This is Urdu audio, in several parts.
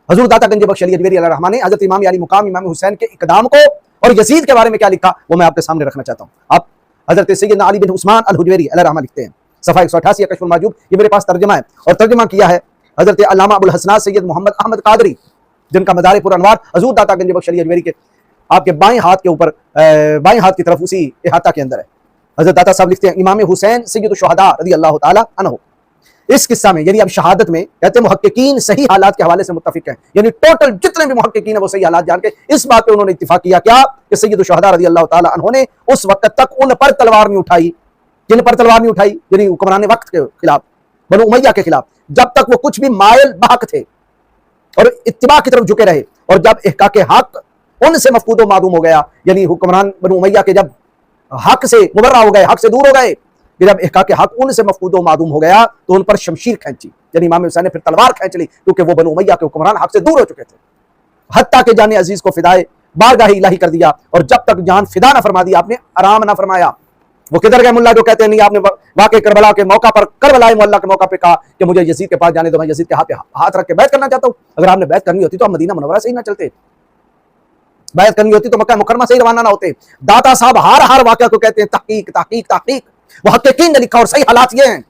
حضور داتا گنج بخش علی اجمیری علیہ الرحمٰن نے حضرت امام علی مقام امام حسین کے اقدام کو اور یزید کے بارے میں کیا لکھا وہ میں آپ کے سامنے رکھنا چاہتا ہوں. آپ حضرت سیدنا علی بن عثمان الحجویری علیہ الرحمہ لکھتے ہیں صفحہ 188 کشف المحجوب، یہ میرے پاس ترجمہ ہے، اور ترجمہ کیا ہے حضرت علامہ ابو الحسنات سید محمد احمد قادری، جن کا مدار پر انوار حضور داتا گنج بخش علی اجمیری کے آپ کے بائیں ہاتھ کے اوپر بائیں ہاتھ کی طرف اسی احاطہ کے اندر ہے. حضرت داتا صاحب لکھتے ہیں امام حسین سید الشہداء رضی اللہ تعالی عنہ اس قصہ میں یعنی اب شہادت میں کہتے ہیں محققین صحیح حالات کے حوالے سے متفق ہیں، یعنی ٹوٹل جتنے بھی محققین ہیں وہ صحیح حالات جان کے اس بات پہ انہوں نے اتفاق کیا کیا کہ سید الشہداء رضی اللہ تعالی عنہ نے اس وقت تک ان پر تلوار نہیں اٹھائی، جن پر تلوار نہیں اٹھائی یعنی حکمران وقت کے خلاف، بنو امیہ کے خلاف، جب تک وہ کچھ بھی مائل بحق تھے اور اتباع کی طرف جھکے رہے، اور جب احقاق حق ان سے مفقود و معدوم ہو گیا، یعنی حکمران بنو امیہ کے جب حق سے مبرہ ہو گئے، حق سے دور ہو گئے، کہ جب احقاق حق ان سے مفقود و معدوم ہو گیا تو ان پر شمشیر کھینچی، یعنی امام حسین نے پھر تلوار کھینچ لی، کیونکہ وہ بنو امیہ کے حکمران حق سے دور ہو چکے تھے، حتیٰ کہ جان عزیز کو فدائے بارگاہ الہی کر دیا، اور جب تک جان فدا نہ فرما دی آپ نے آرام نہ فرمایا. وہ کدھر گئے ملا جو کہتے ہیں نہیں آپ نے واقع کربلا کے موقع پر کربلا معلّہ کے موقع پہ کہا کہ مجھے یزید کے پاس جانے دو، میں یزید کے ہاتھ رکھ کے بیعت کرنا چاہتا ہوں. اگر آپ نے بیعت کرنی ہوتی تو آپ مدینہ منورہ سے ہی نہ چلتے، بیعت کرنی ہوتی تو مکہ مکرمہ سے ہی روانہ نہ ہوتے. داتا صاحب ہر واقعہ کو کہتے ہیں تحقیق تحقیق تحقیق، محققین نے لکھا اور صحیح حالات یہ ہیں.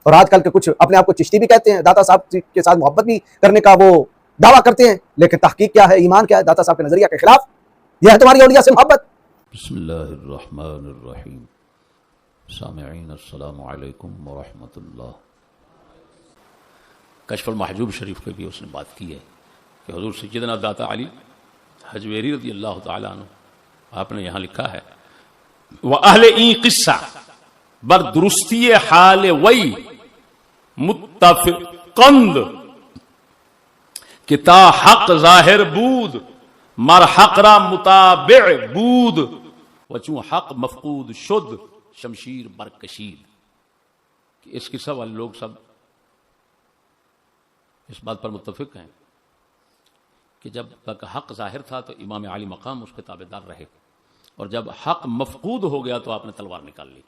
اور آج کل کے کچھ اپنے آپ کو چشتی بھی کہتے ہیں، داتا صاحب کے ساتھ محبت بھی کرنے کا وہ دعویٰ کرتے ہیں، لیکن تحقیق کیا ہے، ایمان کیا ہے، داتا صاحب کے نظریہ کے خلاف. یہ ہے تمہاری اولیاء سے محبت. بسم اللہ الرحمن الرحیم. سامعین السلام علیکم ورحمۃ اللہ. کشف المحجوب شریف کے بھی اس نے بات کی ہے کہ حضور سیدنا داتا علی حجویری رضی اللہ تعالیٰ عنہ آپ نے یہاں لکھا ہے وَأَهْلِ این قصہ بر درستی حال وی متفقند کہ تا حق ظاہر بود مر حق را متابع بود و چون حق مفقود شد شمشیر برکشید. کہ اس قصہ والے لوگ سب اس بات پر متفق ہیں کہ جب تک حق ظاہر تھا تو امام علی مقام اس کے تابعدار رہے، اور جب حق مفقود ہو گیا تو آپ نے تلوار نکال لی.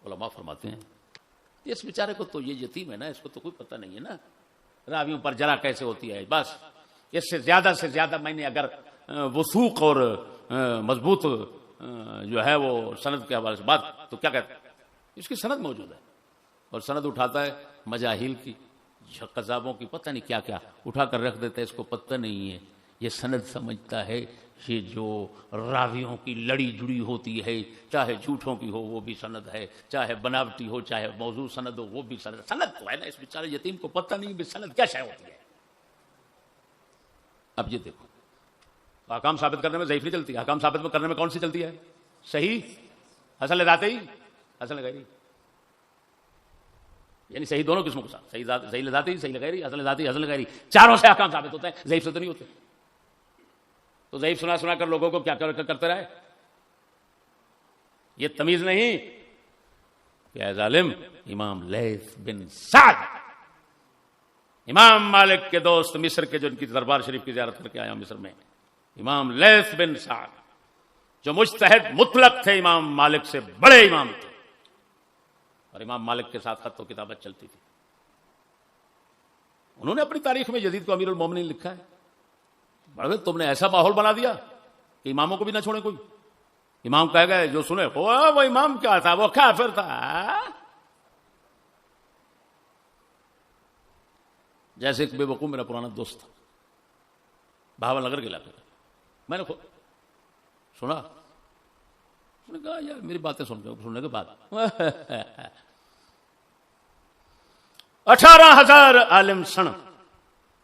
علماء فرماتے ہیں اس بیچارے کو تو یہ یتیم ہے نا، اس کو تو کوئی پتہ نہیں ہے نا راویوں پر جرا کیسے ہوتی ہے، بس اس سے زیادہ میں نے اگر وثوق اور مضبوط جو ہے وہ سند کے حوالے سے بات تو کیا کہتے ہیں، اس کی سند موجود ہے، اور سند اٹھاتا ہے مجاہیل کی، قذابوں کی، پتہ نہیں کیا کیا اٹھا کر رکھ دیتا ہے، اس کو پتہ نہیں ہے. یہ سند سمجھتا ہے یہ جو راویوں کی لڑی جڑی ہوتی ہے، چاہے جھوٹوں کی ہو وہ بھی سند ہے، چاہے بناوٹی ہو، چاہے موضوع سند ہو وہ بھی سند. سند تو ہے نا، اس بیچارے یتیم کو پتہ نہیں بھی سند کیا شے ہوتی ہے. اب یہ دیکھو احکام ثابت کرنے میں ضعیف نہیں چلتی، احکام ثابت کرنے میں کون سی چلتی ہے؟ صحیح، حسن ذاتی، حسن غیری، یعنی صحیح دونوں قسموں کے ساتھ، صحیح ذاتی، صحیح غیری، حسن ذاتی، حسن غیری، چاروں سے احکام ثابت ہوتے ہیں، ضعیف سے تو نہیں ہوتے. تو ضعیف سنا کر لوگوں کو کیا کرتے رہے، یہ تمیز نہیں کہ اے ظالم. امام لیث بن سعد امام مالک کے دوست مصر کے جو ان کی دربار شریف کی زیارت کر کے آیا مصر میں، امام لیث بن سعد جو مجتہد مطلق تھے، امام مالک سے بڑے امام تھے، اور امام مالک کے ساتھ خط و کتابت چلتی تھی. انہوں نے اپنی تاریخ میں یزید کو امیر المومنین لکھا ہے. بڑے تم نے ایسا ماحول بنا دیا کہ اماموں کو بھی نہ چھوڑے کوئی. امام کہہ گئے جو سنے وہ امام کیا تھا، وہ کافر تھا. جیسے ایک بے وقوف میرا پرانا دوست تھا بہاول نگر کے علاقے کا، میں نے سنا، اس نے کہا یار میری باتیں سننے کے بعد 18,000 عالم سن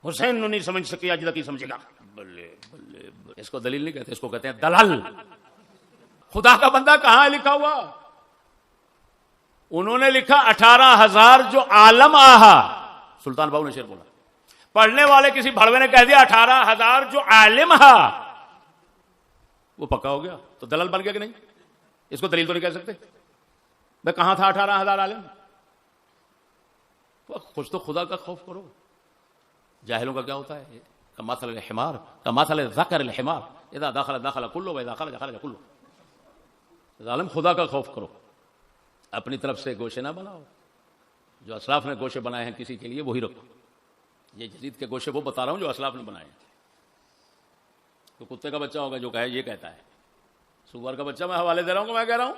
حسین نہیں سمجھ سکے، اج تک ہی سمجھے گا. بلے بلے، اس کو دلیل نہیں کہتے، اس کو کہتے ہیں دلال. خدا کا بندہ کہاں ہے لکھا ہوا؟ انہوں نے لکھا 18,000 جو عالم آہا، سلطان باہو نے شعر بولا، پڑھنے والے کسی بھڑوے نے کہہ دیا 18,000 جو عالم ہا، وہ پکا ہو گیا تو دلال بن گیا کہ نہیں؟ اس کو دلیل تو نہیں کہہ سکتے. میں کہاں تھا 18,000 عالم؟ کچھ تو خدا کا خوف کرو. جاہلوں کا کیا ہوتا ہے؟ کمثل الحمار، کمثل ذکر الحمار اذا دخل کلو واذا خرج کلو. ظالم خدا کا خوف کرو، اپنی طرف سے گوشے نہ بناؤ. جو اسلاف نے گوشے بنائے ہیں کسی کے لیے وہی رکھو. یہ جدید کے گوشے وہ بتا رہا ہوں جو اسلاف نے بنائے ہیں. تو کتے کا بچہ ہوگا جو کہے یہ کہتا ہے, سور کا بچہ میں حوالے دے رہا ہوں کہ میں کہہ رہا ہوں,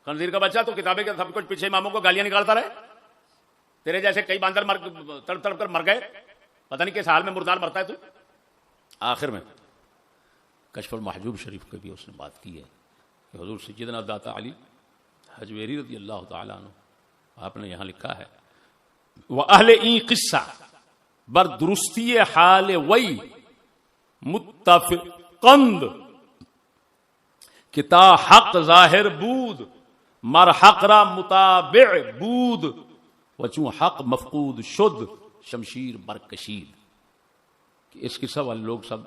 خنزیر کا بچہ تو کتابیں کے سب کچھ پیچھے اماموں کو گالیاں نکالتا رہے. تیرے جیسے کئی باندر تڑپ تڑپ کر مر گئے, پتہ نہیں کس حال میں مردار مرتا ہے تو. آخر میں کشف المحجوب شریف کے بھی اس نے بات کی ہے کہ حضور سیدنا داتا علی حجویری رضی اللہ تعالیٰ عنہ, آپ نے یہاں لکھا ہے وَأَهْلِ این قصہ بر درستی حال وی متفقند کتا حق ظاہر بود مر حق را متابع بود و چون حق مفقود شد شمشیر برکشید. کہ اس قصہ والے لوگ سب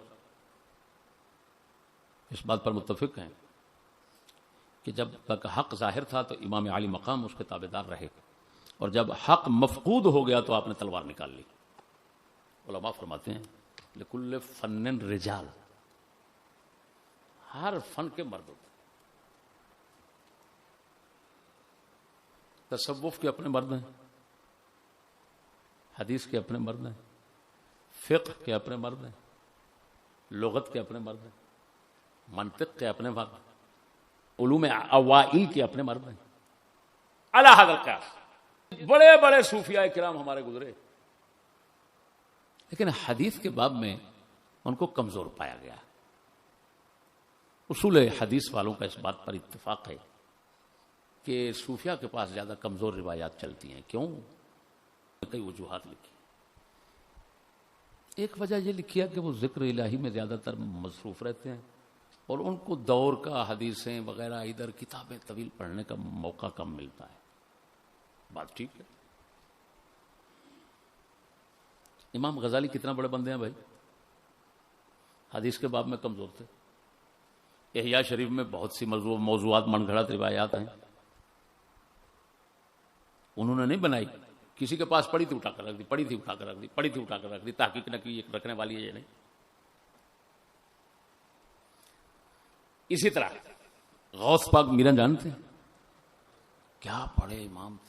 اس بات پر متفق ہیں کہ جب تک حق ظاہر تھا تو امام علی مقام اس کے تابع دار رہے, اور جب حق مفقود ہو گیا تو آپ نے تلوار نکال لی. علماء فرماتے ہیں لکل فن رجال, ہر فن کے مرد ہوتے ہیں. تصوف کے اپنے مرد ہیں, حدیث کے اپنے مرد ہیں, فقہ کے اپنے مرد ہیں, لغت کے اپنے مرد ہیں, منطق کے اپنے مرد ہیں, علوم اوائل کے اپنے مرد ہیں. علی ھذا القیاس بڑے بڑے صوفیاء کرام ہمارے گزرے, لیکن حدیث کے باب میں ان کو کمزور پایا گیا. اصول حدیث والوں کا اس بات پر اتفاق ہے کہ صوفیاء کے پاس زیادہ کمزور روایات چلتی ہیں. کیوں؟ کئی وجوہات لکھی. ایک وجہ یہ لکھی ہے کہ وہ ذکر الہی میں زیادہ تر مصروف رہتے ہیں, اور ان کو دور کا حدیثیں وغیرہ ادھر کتابیں طویل پڑھنے کا موقع کم ملتا ہے. بات ٹھیک ہے. امام غزالی کتنا بڑے بندے ہیں بھائی, حدیث کے باب میں کمزور تھے. احیاء شریف میں بہت سی موضوعات من گھڑت روایات ہیں, انہوں نے نہیں بنائی, کسی کے پاس پڑی تھی اٹھا کر رکھ دی, پڑی تھی اٹھا کر رکھ دی, پڑی تھی اٹھا کر رکھ دی, تحقیق نہ کی رکھنے والی ہے یہ نہیں. اسی طرح غوث پاک میرا جانتے ہیں کیا پڑھے امام تھے.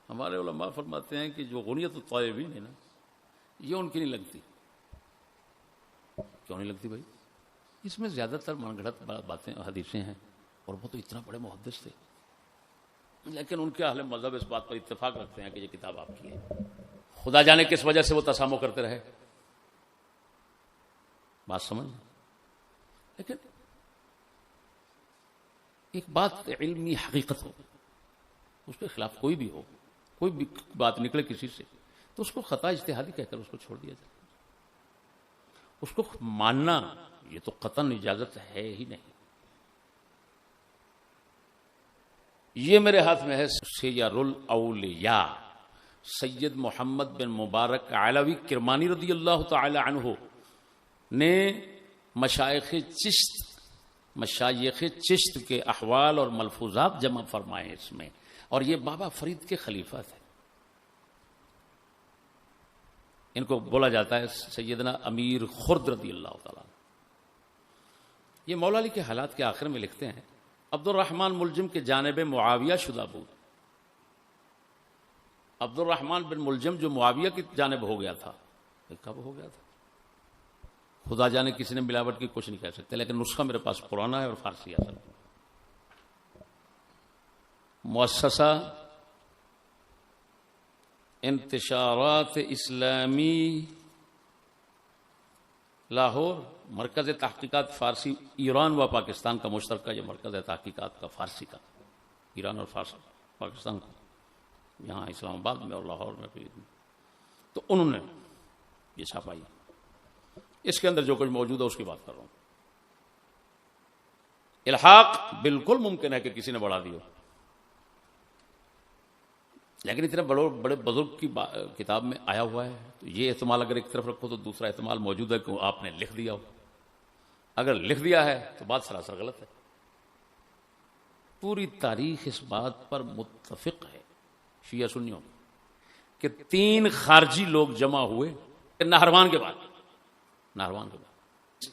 ہمارے علماء فرماتے ہیں کہ جو غنیت الطالبین ہے نا, یہ ان کی نہیں لگتی. کیوں نہیں لگتی بھائی؟ اس میں زیادہ تر من گھڑت باتیں حدیثیں ہیں, اور وہ تو اتنا بڑے محدث تھے, لیکن ان کے اہل مذہب اس بات پر اتفاق رکھتے ہیں کہ یہ کتاب آپ کی ہے. خدا جانے کس وجہ سے وہ تسامح کرتے رہے, بات سمجھ. لیکن ایک بات علمی حقیقت ہو, اس کے خلاف کوئی بھی ہو, کوئی بھی بات نکلے کسی سے, تو اس کو خطا اجتہادی کہہ کر اس کو چھوڑ دیا جائے. اس کو ماننا یہ تو قطعاً اجازت ہے ہی نہیں. یہ میرے ہاتھ میں ہے سیر الاولیاء سید محمد بن مبارک علوی کرمانی رضی اللہ تعالی عنہ نے مشایخ چشت کے احوال اور ملفوظات جمع فرمائے اس میں, اور یہ بابا فرید کے خلیفہ تھے. ان کو بولا جاتا ہے سیدنا امیر خرد رضی اللہ تعالیٰ. یہ مولا علی کے حالات کے آخر میں لکھتے ہیں عبد الرحمن ملجم کے جانب معاویہ شدہ بود. عبد الرحمن بن ملجم جو معاویہ کی جانب ہو گیا تھا, کب ہو گیا تھا خدا جانے, کسی نے ملاوٹ کی کچھ نہیں کہہ سکتے, لیکن نسخہ میرے پاس پرانا ہے اور فارسی اثر. مؤسسہ انتشارات اسلامی لاہور, مرکز تحقیقات فارسی ایران و پاکستان کا مشترکہ یہ مرکز ہے تحقیقات کا فارسی کا, ایران اور پاکستان کا, یہاں اسلام آباد میں اور لاہور میں بھی. تو انہوں نے یہ چھاپائی. اس کے اندر جو کچھ موجود ہے اس کی بات کر رہا ہوں. الحاق بالکل ممکن ہے کہ کسی نے بڑھا دیا, لیکن اتنے بڑے بزرگ کی کتاب میں آیا ہوا ہے, تو یہ احتمال اگر ایک طرف رکھو تو دوسرا احتمال موجود ہے کہ آپ نے لکھ دیا ہو. اگر لکھ دیا ہے تو بات سراسر غلط ہے. پوری تاریخ اس بات پر متفق ہے شیعہ سنیوں کہ 3 خارجی لوگ جمع ہوئے نہروان کے بعد. نہروان کے بعد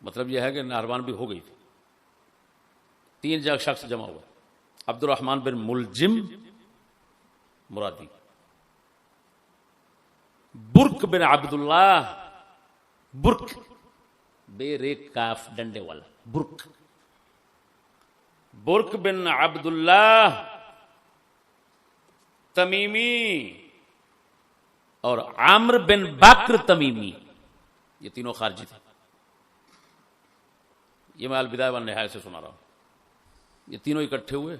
مطلب یہ ہے کہ نہروان بھی ہو گئی تھی. 3 شخص جمع ہوئے, عبد الرحمن بن ملجم مرادی, برق بن عبداللہ، برق بے رے کاف ڈنڈے والا، برق، برق بن عبداللہ تمیمی اور عامر بن بکر تمیمی، یہ تینوں خارجی تھے. یہ میں البدایہ والنہایہ سے سنا رہا ہوں. یہ تینوں اکٹھے ہوئے.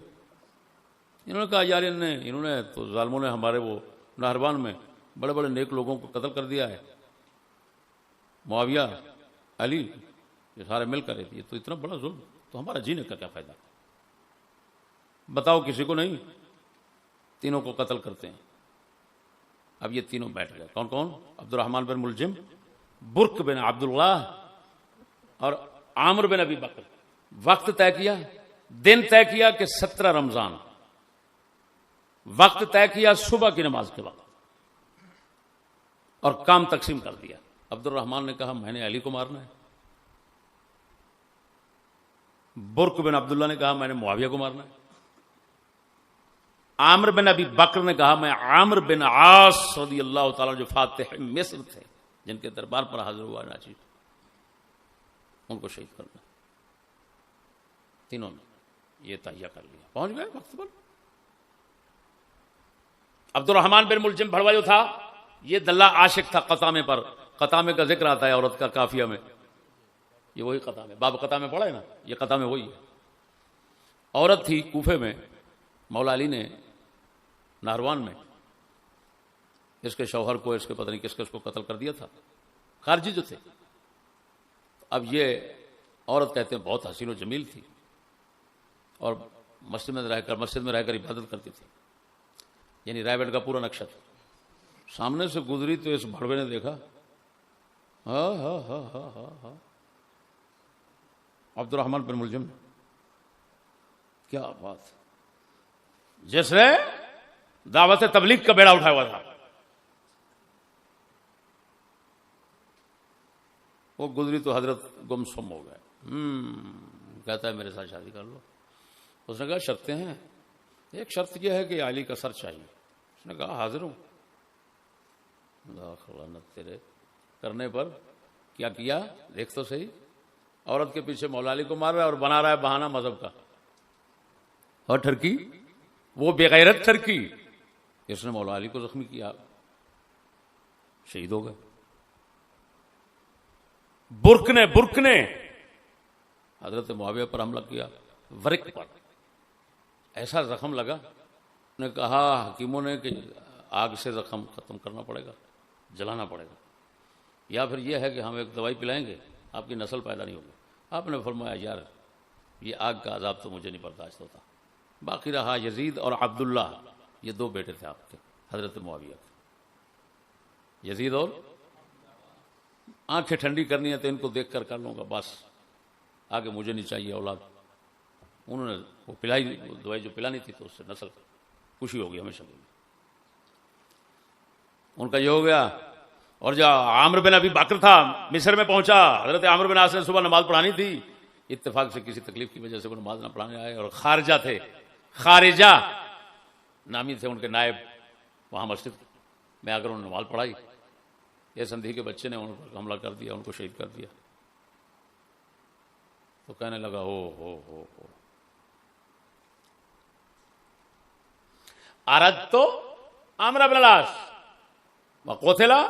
انہوں نے کہا یار انہوں نے تو ظالموں نے ہمارے وہ نہروان میں بڑے بڑے نیک لوگوں کو قتل کر دیا ہے، معاویہ، علی، یہ سارے مل کر، یہ تو اتنا بڑا ظلم، تو ہمارا جینے کا کیا فائدہ؟ بتاؤ کسی کو نہیں، تینوں کو قتل کرتے ہیں. اب یہ تینوں بیٹھ گئے. کون کون؟ عبد الرحمن بن ملجم، برق بن عبداللہ اور عامر بن ابی بکر. وقت طے کیا، دن طے کیا کہ 17 رمضان، وقت طے کیا صبح کی نماز کے وقت، اور کام تقسیم کر دیا. عبد الرحمن نے کہا میں نے علی کو مارنا ہے، برق بن عبداللہ نے کہا میں نے معاویہ کو مارنا ہے، عامر بن ابی بکر نے کہا میں عامر بن عاص رضی اللہ تعالیٰ جو فاتح مصر تھے، جن کے دربار پر حاضر ہوا ناچی، ان کو شہید کرنا. تینوں نے یہ تہیہ کر لیا، پہنچ گئے وقت پر. عبد الرحمن بن ملجم بھڑوا جو تھا، یہ دلہ عاشق تھا قطامے پر. قطامے کا ذکر آتا ہے عورت کا قافیہ میں، یہ وہی قطامے، باب قطامے پڑھا ہے نا، یہ قطامے وہی ہے. عورت تھی کوفے میں، مولا علی نے نہروان میں اس کے شوہر کو، اس کے پتہ نہیں کس کے، اس کو قتل کر دیا تھا، خارجی جو تھے. اب یہ عورت کہتے ہیں بہت حسین و جمیل تھی، اور مسجد میں رہ کر عبادت کرتی تھی، یعنی رائے بیٹ کا پورا نقشہ تھا. سامنے سے گزری تو اس بھڑوے نے دیکھا، ہاں ہاں ہاں ہاں ہاں ہاں، عبد الرحمن بن ملجم، کیا بات، جس نے دعوت تبلیغ کا بیڑا اٹھایا ہوا تھا. وہ گزری تو حضرت گمسم ہو گئے. کہتا ہے میرے ساتھ شادی کر لو. اس نے کہا شرطیں ہیں، ایک شرط یہ ہے کہ علی کا سر چاہیے. اس نے کہا حاضر ہوں. تیرے کرنے پر کیا کیا دیکھ تو صحیح، عورت کے پیچھے مولا علی کو مار رہا ہے اور بنا رہا ہے بہانہ مذہب کا. اور ٹھرکی، وہ بغیرت ٹھرکی، اس نے مولا علی کو زخمی کیا، شہید ہو گئے. برق نے حضرت معاویہ پر حملہ کیا، ورق پر ایسا زخم لگا، نے کہا حکیموں نے کہ آگ سے زخم ختم کرنا پڑے گا، جلانا پڑے گا، یا پھر یہ ہے کہ ہم ایک دوائی پلائیں گے آپ کی نسل پیدا نہیں ہوگی. آپ نے فرمایا یار یہ آگ کا عذاب تو مجھے نہیں برداشت ہوتا. باقی رہا یزید اور عبداللہ، یہ دو بیٹے تھے آپ کے حضرت معاویہ کے. یزید اور آنکھیں ٹھنڈی کرنی ہے تو ان کو دیکھ کر لوں گا، بس آگے مجھے نہیں چاہیے اولاد. انہوں نے وہ پلائی، دوائی جو پلانی تھی تو اس سے نسل خوشی ہوگی ہمیشہ کے لیے. ان کا یہ ہو گیا. اور جو عامر بن ابی بکر تھا مصر میں پہنچا، حضرت عامر بن عاص نے صبح نماز پڑھانی تھی، اتفاق سے کسی تکلیف کی وجہ سے وہ نماز نہ پڑھانے آئے، اور خارجہ تھے، خارجہ نامی تھے ان کے نائب، وہاں مسجد میں آ کر انہوں نے نماز پڑھائی. یہ سندھی کے بچے نے ان پر حملہ کر دیا، ان کو شہید کر دیا. تو کہنے لگا ہو ارد تو عامر بن العاص وقتلا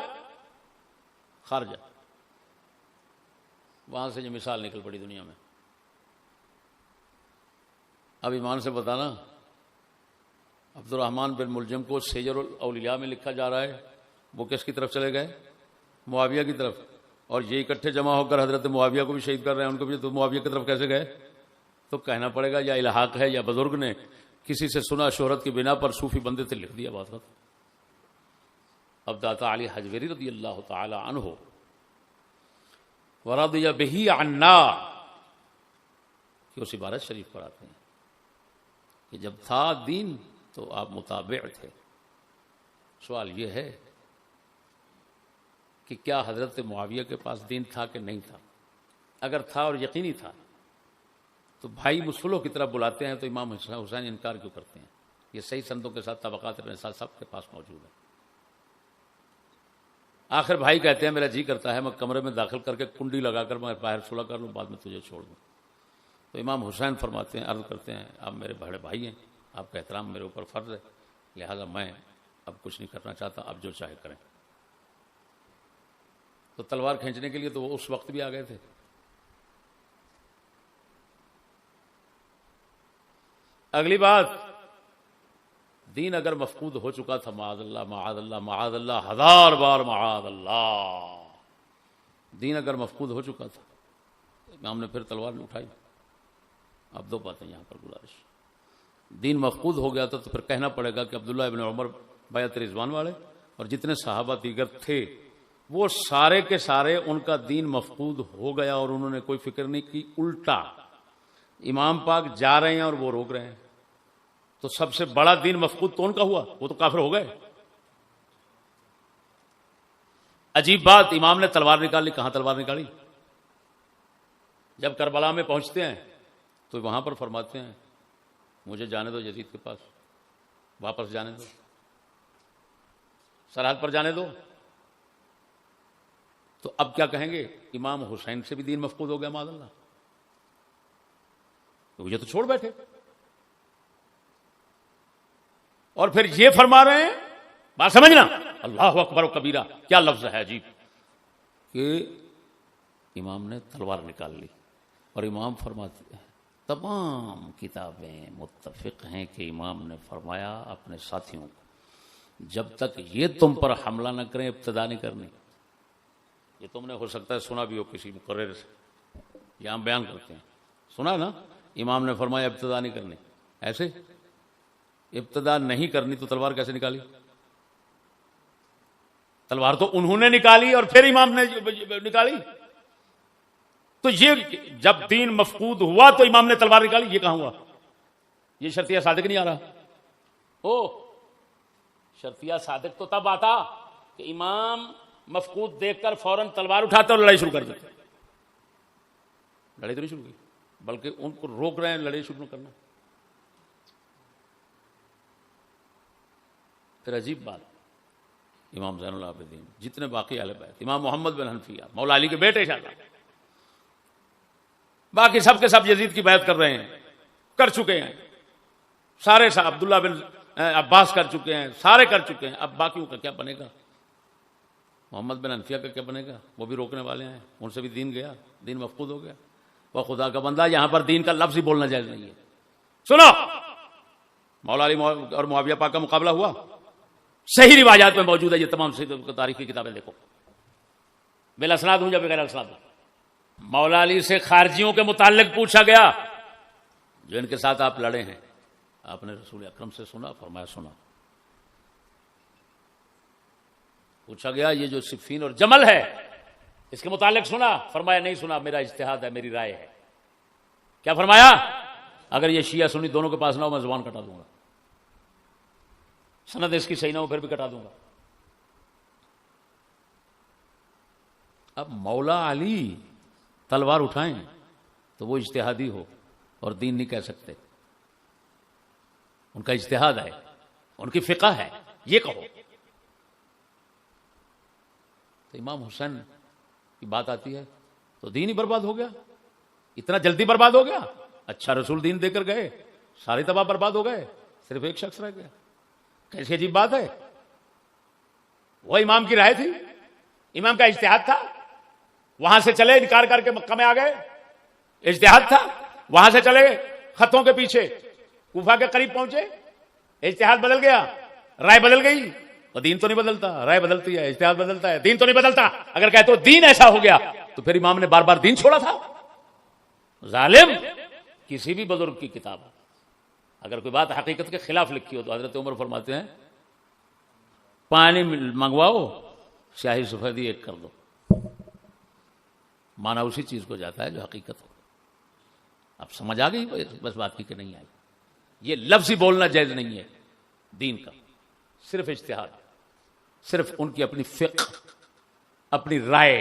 خارجہ. وہاں سے یہ مثال نکل پڑی دنیا میں. اب ایمان سے بتانا، عبد الرحمن بن ملجم کو سیجر الاولیاء میں لکھا جا رہا ہے، وہ کس کی طرف چلے گئے؟ معاویہ کی طرف. اور یہ اکٹھے جمع ہو کر حضرت معاویہ کو بھی شہید کر رہے ہیں، ان کو بھی. تو معاویہ کی طرف کیسے گئے؟ تو کہنا پڑے گا یا الحاق ہے یا بزرگ نے کسی سے سنا، شہرت کی بنا پر صوفی بندے تھے، لکھ دیا بات. اب داتا علی حجویری رضی اللہ تعالی عنہ ورضی بہ عنا کہ اس عبارت شریف پر آتے ہیں کہ جب تھا دین تو آپ متابع تھے. سوال یہ ہے کہ کیا حضرت معاویہ کے پاس دین تھا کہ نہیں تھا؟ اگر تھا اور یقینی تھا تو بھائی مسلوں کی طرف بلاتے ہیں تو امام حسین انکار کیوں کرتے ہیں؟ یہ صحیح سندوں کے ساتھ طبقات ابن سعد صاحب کے پاس موجود ہے. آخر بھائی کہتے ہیں میرا جی کرتا ہے میں کمرے میں داخل کر کے کنڈی لگا کر میں باہر صلح کر لوں، بعد میں تجھے چھوڑ دوں۔ تو امام حسین فرماتے ہیں، عرض کرتے ہیں آپ میرے بڑے بھائی ہیں، آپ کا احترام میرے اوپر فرض ہے، لہذا میں اب کچھ نہیں کرنا چاہتا، آپ جو چاہے کریں۔ تو تلوار کھینچنے کے لیے تو وہ اس وقت بھی آ گئے تھے۔ اگلی بات، دین اگر مفقود ہو چکا تھا، معاذ اللہ معاذ اللہ معاذ اللہ، 1000 بار معاذ اللہ، دین اگر مفقود ہو چکا تھا، امام نے پھر تلوار نہیں اٹھائی۔ اب دو باتیں یہاں پر گزارش، دین مفقود ہو گیا تھا تو پھر کہنا پڑے گا کہ عبداللہ ابن عمر بیعت رضوان والے اور جتنے صحابہ دیگر تھے وہ سارے کے سارے ان کا دین مفقود ہو گیا اور انہوں نے کوئی فکر نہیں کی، الٹا امام پاک جا رہے ہیں اور وہ روک رہے ہیں، تو سب سے بڑا دین مفقود تو ان کا ہوا، وہ تو کافر ہو گئے۔ عجیب بات، امام نے تلوار نکالی، کہاں تلوار نکالی؟ جب کربلا میں پہنچتے ہیں تو وہاں پر فرماتے ہیں مجھے جانے دو یزید کے پاس، واپس جانے دو، سرحد پر جانے دو۔ تو اب کیا کہیں گے؟ امام حسین سے بھی دین مفقود ہو گیا معاذ اللہ، تو یہ تو چھوڑ بیٹھے۔ اور پھر یہ فرما رہے ہیں، بات سمجھنا، اللہ اکبر و کبیرہ، کیا لفظ ہے عجیب، کہ امام نے تلوار نکال لی اور امام فرماتے ہیں تمام کتابیں متفق ہیں کہ امام نے فرمایا اپنے ساتھیوں کو جب تک یہ تم پر حملہ نہ کریں ابتدا نہیں کرنی۔ یہ تم نے ہو سکتا ہے سنا بھی ہو کسی مقرر سے، یہاں بیان کرتے ہیں، سنا نا، امام نے فرمایا ابتدا نہیں کرنی، ایسے ابتدا نہیں کرنی تو تلوار کیسے نکالی؟ تلوار تو انہوں نے نکالی اور پھر امام نے نکالی، تو یہ جب دین مفقود ہوا تو امام نے تلوار نکالی، یہ کہاں ہوا؟ یہ شرطیہ صادق نہیں آ رہا؟ شرطیہ صادق تو تب آتا کہ امام مفقود دیکھ کر فوراً تلوار اٹھاتے اور لڑائی شروع کر دیتے۔ لڑائی تو نہیں شروع کی، بلکہ ان کو روک رہے ہیں لڑائی شروع کرنا۔ پھر عجیب بات، امام زین العابدین، جتنے باقی اہل بیت، امام محمد بن حنفیہ مولا علی کے بیٹے شاہزادہ، باقی سب کے سب یزید کی بیعت کر رہے ہیں، کر چکے ہیں سارے، صاحب عبداللہ بن عباس کر چکے ہیں، سارے کر چکے ہیں، اب باقیوں کا کیا بنے گا؟ محمد بن حنفیہ کا کیا بنے گا؟ وہ بھی روکنے والے ہیں، ان سے بھی دین گیا، دین مفقود ہو گیا۔ وہ خدا کا بندہ، یہاں پر دین کا لفظ ہی بولنا جائز نہیں ہے۔ سنو، مولا علی اور معاویہ پاک کا مقابلہ ہوا، صحیح روایات میں موجود ہے، یہ تمام تاریخی کتابیں دیکھو، بالاسناد ہوں یا بغیر اسناد ہوں۔ مولا علی سے خارجیوں کے متعلق پوچھا گیا، جو ان کے ساتھ آپ لڑے ہیں، آپ نے رسول اکرم سے سنا؟ فرمایا سنا۔ پوچھا گیا یہ جو صفین اور جمل ہے اس کے متعلق سنا؟ فرمایا نہیں سنا، میرا اجتہاد ہے، میری رائے ہے۔ کیا فرمایا؟ اگر یہ شیعہ سنی دونوں کے پاس نہ ہو میں زبان کٹا دوں گا، سند اس کی صحیح نہ ہو پھر بھی کٹا دوں گا۔ اب مولا علی تلوار اٹھائیں تو وہ اجتہادی ہو اور دین نہیں کہہ سکتے، ان کا اجتہاد ہے، ان کی فقہ ہے، یہ کہو۔ تو امام حسین کی بات آتی ہے تو دین ہی برباد ہو گیا، اتنا جلدی برباد ہو گیا؟ اچھا رسول دین دے کر گئے، سارے تباہ برباد ہو گئے، صرف ایک شخص رہ گیا؟ کیسی عجیب بات ہے۔ وہ امام کی رائے تھی، امام کا اجتہاد تھا، وہاں سے چلے انکار کر کے مکہ میں آ گئے، اجتہاد تھا، وہاں سے چلے خطوں کے پیچھے کوفہ کے قریب پہنچے، اجتہاد بدل گیا، رائے بدل گئی، اور دین تو نہیں بدلتا، رائے بدلتی ہے، اجتہاد بدلتا ہے، دین تو نہیں بدلتا۔ اگر کہتے ہو دین ایسا ہو گیا تو پھر امام نے بار بار دین چھوڑا تھا؟ ظالم، کسی بھی بزرگ کی کتاب اگر کوئی بات حقیقت کے خلاف لکھی ہو تو حضرت عمر فرماتے ہیں پانی منگواؤ، سیاہی سفیدی ایک کر دو، مانا اسی چیز کو جاتا ہے جو حقیقت ہو۔ اب سمجھ آ گئی بس بات کی کہ نہیں آئی؟ یہ لفظ ہی بولنا جائز نہیں ہے دین کا، صرف اجتہاد، صرف ان کی اپنی فقہ، اپنی رائے،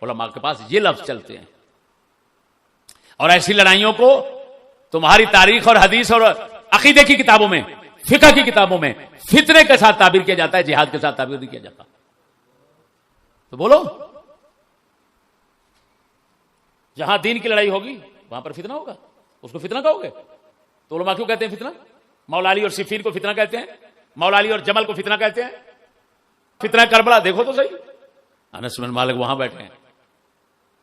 علماء کے پاس یہ لفظ چلتے ہیں۔ اور ایسی لڑائیوں کو تمہاری تاریخ اور حدیث اور عقیدے کی کتابوں میں، فقہ کی کتابوں میں فتنے کے ساتھ تعبیر کیا جاتا ہے، جہاد کے ساتھ تعبیر نہیں کیا جاتا۔ تو بولو، جہاں دین کی لڑائی ہوگی وہاں پر فتنہ ہوگا، اس کو فتنہ کہو گے؟ تو علماء کیوں کہتے ہیں فتنہ؟ مولا علی اور صفین کو فتنہ کہتے ہیں، مولا علی اور جمل کو فتنہ کہتے ہیں، فتنہ کربلا دیکھو تو صحیح۔ انس بن مالک وہاں بیٹھے ہیں،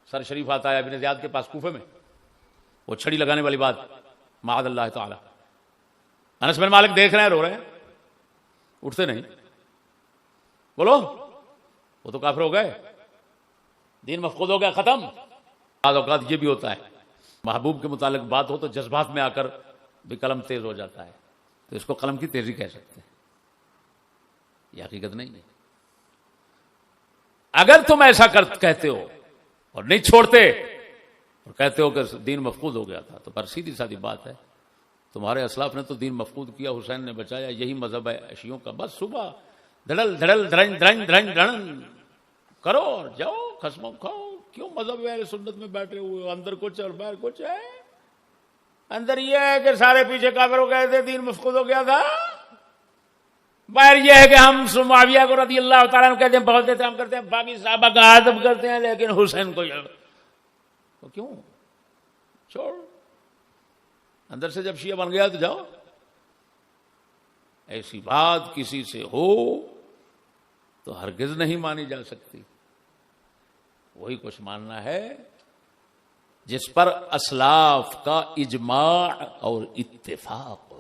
سر شریف آتا ہے ابن زیاد کے پاس کوفے میں، وہ چھڑی لگانے والی بات معاذ اللہ تعالی، انس بن مالک دیکھ رہے ہیں، رو رہے ہیں، اٹھتے نہیں۔ بولو، وہ تو کافر ہو گئے، دین مفقود ہو گیا، ختم۔ بعض اوقات یہ بھی ہوتا ہے، محبوب کے متعلق بات ہو تو جذبات میں آ کر بھی قلم تیز ہو جاتا ہے، تو اس کو قلم کی تیزی کہہ سکتے ہیں، یہ حقیقت نہیں ہے۔ اگر تم ایسا کہتے ہو اور نہیں چھوڑتے اور کہتے ہو کہ دین مفقود ہو گیا تھا، تو پر سیدھی سادھی بات ہے، تمہارے اسلاف نے تو دین مفقود کیا، حسین نے بچایا، یہی مذہب ہے شیعوں کا۔ بس صبح دھڑل دھڑل دھرن دھرن دھرن دھرن کرو اور جاؤ، قسموں کھاؤ۔ کیوں مذہب اہل سنت میں بیٹھے ہوئے، اندر کچھ اور باہر کچھ ہے؟ اندر یہ ہے کہ سارے پیچھے کافر ہو گئے تھے، دین مفقود ہو گیا تھا، باہر یہ ہے کہ ہم معاویہ کو رضی اللہ تعالیٰ عنہ کہتے ہیں، بہت احترام کرتے ہیں، باقی صحابہ کا ادب کرتے ہیں، لیکن حسین کو تو کیوں چھوڑ؟ اندر سے جب شیعہ بن گیا تو جاؤ۔ ایسی بات کسی سے ہو تو ہرگز نہیں مانی جا سکتی، وہی کچھ ماننا ہے جس پر اسلاف کا اجماع اور اتفاق